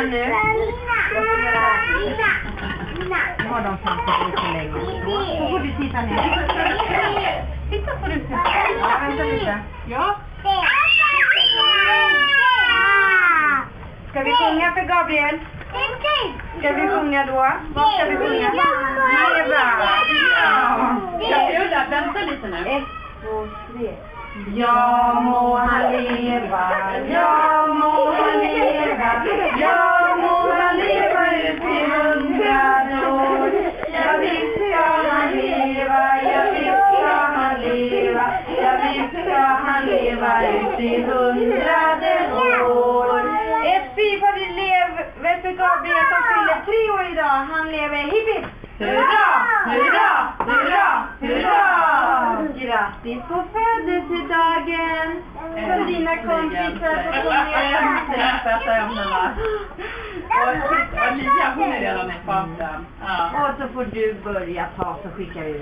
här nu. Nu har de samtidigt ut så länge. Så får du titta ner. Titta på du. Ja, vänta lite. Ja. Ska vi sjunga för Gabriel? Ska vi sjunga då? Vad ska vi sjunga? Leva! Ja, vänta lite nu. 1, 2, 3. Ja må han leva, ja må han leva, ja må han leva ut i 100 år. Ja visst ska han leva, ja visst ska han leva, ja visst ska han leva ut i 100 år. Ett fyrfaldigt för Gabriel som fyller 3 år idag. Han lever hipp hipp. Hurra, hurra, hurra, hurra! Grattis på födelsedagen! För dina kompisar på Och Lia, hon är redan i farten. Och så får du börja ta så skickar vi